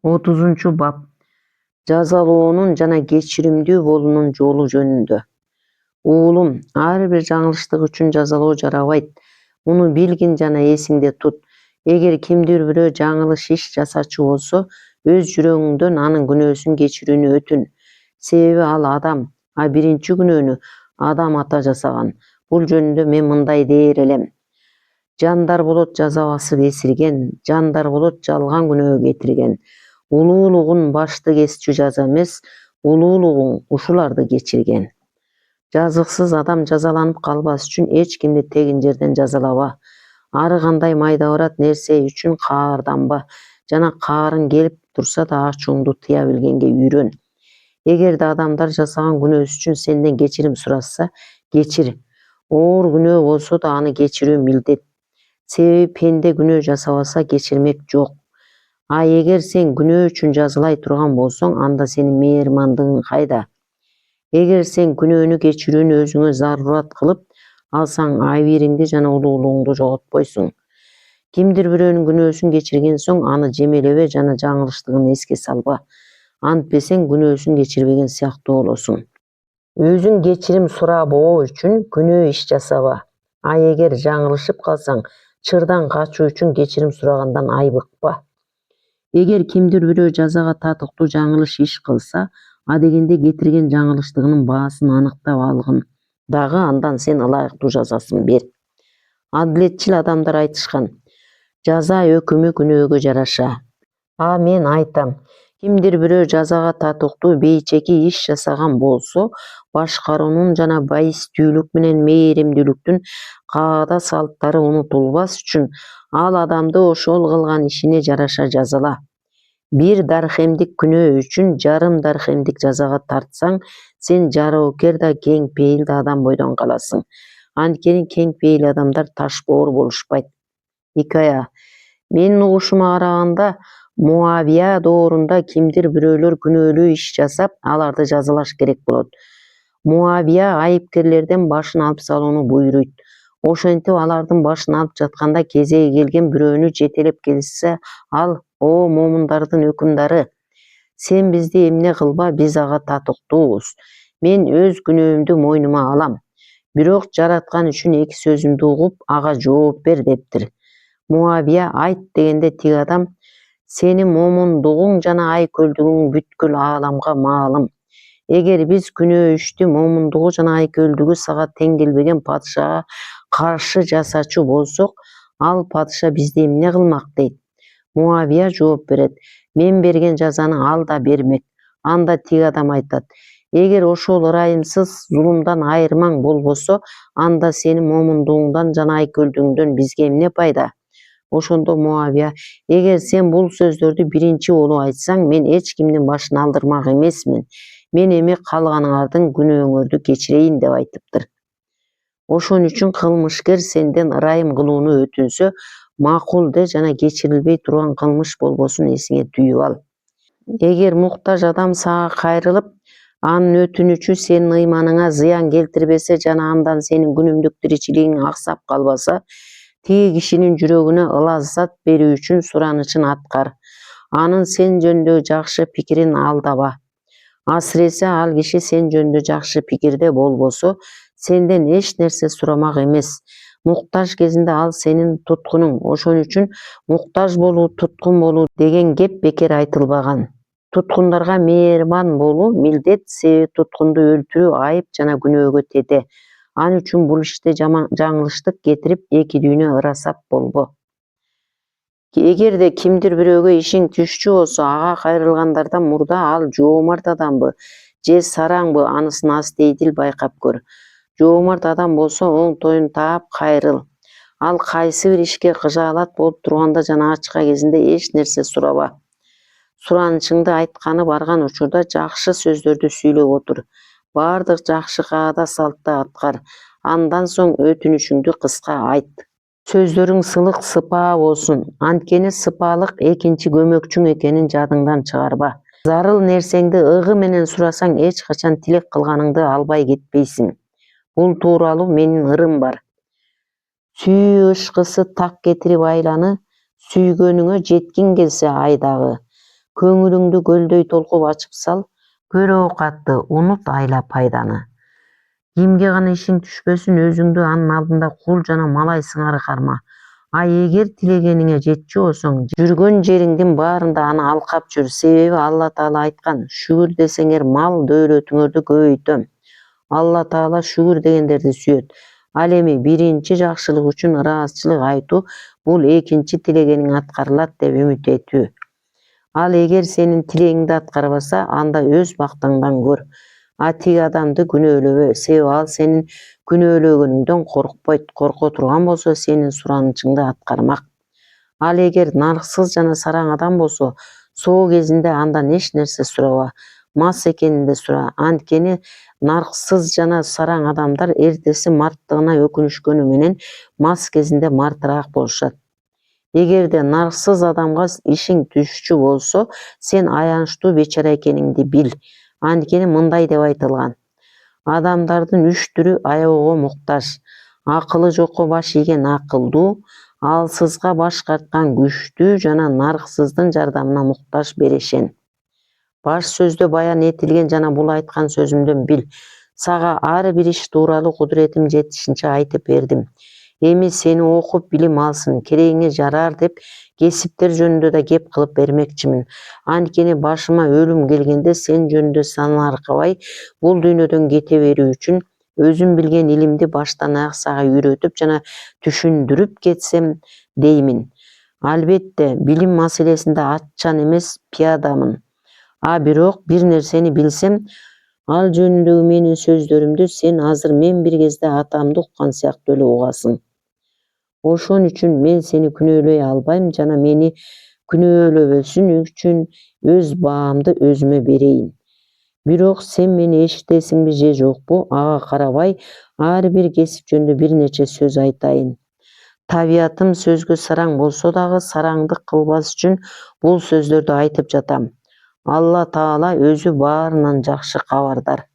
30-бап жазалоонун жана кечиримдүү болуунун жолу жөнүндө. Уулум, ар бир жаңылыштык үчүн жазалоо жарабайт. Муну билгин жана эсиңде тут. Эгер кимдир бирөө жаңылыш иш жасачу болсо, өз жүрөгүңдөн анын күнөөсүн кечирүүнү өтүн. Себеби ал адам, а биринчи күнөөнү Адам ата жасаган. Бул жөнүндө мен мындай дээр элем. Жандар болот жаза басып эсирген, жандар болот жалган күнөөгө кетирген. Улуулугун башты кесчү жаза эмес, улуулугуң ушуларды кечирген. Жазыксыз адам жазаланып калбас үчүн эч кимди тегин жерден жазалаба. Ары кандай майда барат нерсе үчүн каарданба жана каарың келип турса да ачууңду тыя билгенге үйрөн. Эгерде адамдар жасаган күнөөсү үчүн сенден кечирим сурашса, кечир. Оор күнөө болсо да аны кечирүү милдет. Себеби пенде күнөө жасабаса кечирмек жок. А эгер сен күнөө үчүн жазалай турган болсоң, анда сенин мээримандыгың кайда? Эгер сен күнөөнү кечирүүнү өзүңө зарурат кылып алсаң, абийириңди жана улуулугуңду жоготпойсуң. Кимдир бирөөнүн күнөөсүн кечирген соң аны жемелебе жана жаңылыштыгын эске салба. Антпесең күнөөсүн кечирбеген сыяктуу болосуң. Өзүң кечирим сурабоо үчүн күнөө иш жасаба. А эгер жаңылышып калсаң, чырдан качуу үчүн кечирим сурагандан айбыкпа. Эгер кимдир бирөө жазага татыктуу жаңылыш иш кылса, адегенде кетирген жаңылыштыгынын баасын аныктап алгын дагы андан сен ылайыктуу жазасын бер. Адилетчил адамдар айтышкан: жаза өкүмү күнөөгө жараша. А мен айтам, кимдир бирөө жазага татыктуу бейчеки иш жасаган болсо, башкаруунун жана байистүүлүк менен мээримдүүлүктүн каада салттары унутулбас үчүн ал адамды ошол кылган ишине жараша жазала. Бир дархемдик күнөө үчүн жарым дархемдик жазага тартсаң, сен жароокер да кең пейил да адам бойдон каласың. Анткени кең пейил адамдар таш боор болушпайт. Икая. Менин угушума караганда, Муавия доорунда кимдир бирөөлөр күнөөлүү иш жасап, аларды жазалаш керек болот. Муавия айыпкерлерден башын алып салууну буйруйт. Ошентип алардын башын алып жатканда кезеги келген бирөөнү жетелеп келсе, ал: "О, момундардын өкүмдары, сен бизди эмне кылба, биз ага татыктуубуз. Мен өз күнөөмдү мойнума алам. Бирок жараткан үчүн эки сөзүмдү угуп, ага жооп бер" дептир. Муавия айт дегенде тиги адам: "Сенин момундугуң жана айкөлдүгүң бүткүл ааламга маалым. Эгер биз күнөө ишти момундугу жана айкөлдүгү сага тең келбеген падышага каршы жасачу болсок, ал падыша бизди эмне кылмак?" дейт. Муавия жооп берет: "Мен берген жазаны ал да бермек". Анда тиги адам айтат: "Эгер ошол ырайымсыз зулумдан айырмаң болбосо, анда сенин момундугуңдан жана айкөлдүгүңдөн бизге эмне пайда?" Ошондо Муавия: "Эгер сен бул сөздөрдү биринчи болуп айтсаң, мен эч кимдин башын алдырмак эмесмин. Мен эми калганыңардын күнөөңөрдү кечирейин" деп айтыптыр. Ошон үчүн кылмышкер сенден ырайым кылууну өтүнсө, макул де жана кечирилбей турган кылмыш болбосун эсиңе түйүп ал. Эгер муктаж адам сага кайрылып, анын өтүнүчү сенин ыйманыңа зыян келтирбесе жана андан сенин күнүмдүк тиричилигиң аксап калбаса, тиги кишинин жүрөгүнө ылазат берүү үчүн суранычын аткар. Анын сен жөнүндөгү жакшы пикирин алдаба. Асыресе ал киши сен жөнүндө жакшы пикирде болбосо, сенден эч нерсе сурамак эмес. Муктаж кезинде ал сенин туткунуң. Ошон үчүн муктаж болуу, туткун болуу деген кеп бекер айтылбаган. Туткундарга мээриман болуу милдет, себеби туткунду өлтүрүү айып жана күнөөгө тете. Ал үчүн бул иште жаңылыштык кетирип, эки дүйнө ырасап болбо. Эгерде кимдир бирөөгө ишиң түшчү болсо, ага кайрылгандардан мурда ал жоомарт адамбы же сараңбы, анысын астейдил байкап көр. Жоомарт адам болсо оңтойун таап кайрыл. Ал кайсы бир ишке кыжаалат болуп турганда жана ачка кезинде эч нерсе сураба. Суранычыңды айтканы барган учурда жакшы сөздөрдү сүйлөп отур. Баардык жакшы каада салтты аткар. Андан соң өтүнүчүңдү кыска айт. Сөздөрүң сылык, сыпаа болсун. Анткени сыпаалык экинчи көмөкчүң экенин жадыңдан чыгарба. Зарыл нерсеңди ыгы менен сурасаң, эч качан тилек кылганыңды албай кетпейсиң. Бул тууралуу менин ырым бар. Сүйүү ышкысы так кетирип айланы, сүйгөнүңө жеткиң келсе айдагы. Көңүлүңдү көлдөй толкуп ачып сал, көр оокатты, унут айла пайданы. Кимге гана ишиң түшпөсүн, өзүңдү анын алдында кул жана малай сыңары карма. Эгер тилегениңе жетчү болсоң, жүргөн жериңдин баарында аны алкап жүр. Себеби Алла Таала айткан: шүгүр десеңер мал дөөлөтүңөрдү көбөйтөм. Алла Таала шүгүр дегендерди сүйөт. Ал эми биринчи жакшылык үчүн ыраазычылык айтуу, бул экинчи тилегениң аткарылат деп үмүт этүү. Ал эгер сенин тилегиңди аткарбаса, анда өз бактыңдан көр. А тиги адамды күнөөлөбө, себеби ал сенин күнөөлөгөнүңдөн коркпойт. Корко турган болсо, сенин суранычыңды аткармак. Ал эгер нарксыз жана сараң адам болсо, соо кезинде андан эч нерсе сураба. Мас экенинде сура. Анткени нарксыз жана сараң адамдар эртеси марттыгына өкүнүшкөнү менен мас кезинде мартыраак болушат. Эгерде нарксыз адамга ишиң түшчү болсо, сен аянычтуу бечара экениңди бил. Анткени мындай деп айтылган: адамдардын 3 түрү аябоого муктаж: акылы жокко баш ийген акылдуу, алсызга баш карткан күчтүү жана нарксыздын жардамына муктаж берешен. Баш сөздө баян этилген жана бул айткан сөзүмдөн бил. Сага ар бир иш тууралуу кудуретим жетишинче айтып бердим. Эми сени окуп билим алсын, керегиңе жарар деп кесиптер жөнүндө да кеп кылып бермекчимин. Анткени башыма өлүм келгенде сен жөнүндө санаркабай бул дүйнөдөн кете берүү үчүн өзүм билген илимди баштан аяк сага үйрөтүп жана түшүндүрүп кетсем деймин. Албетте, билим маселесинде атчан эмес, пиядамын. А бирок бир нерсени билсем, ал жөнүндөгү менин сөздөрүмдү сен азыр мен бир кезде атамды уккан сыяктуу эле угасың. Ошон үчүн мен сени күнөөлөй албайм жана мени күнөөлөбөсүн үчүн өз баамды өзүмө берейин. Бирок сен мени эшитесиңби же жокпу, ага карабай ар бир кесип жөнүндө бир нече сөз айтайын. Табиятым сөзгө сараң болсо дагы, сараңдык кылбас үчүн бул сөздөрдү айтып жатам. Алла Таала өзү баарынан жакшы кабардар.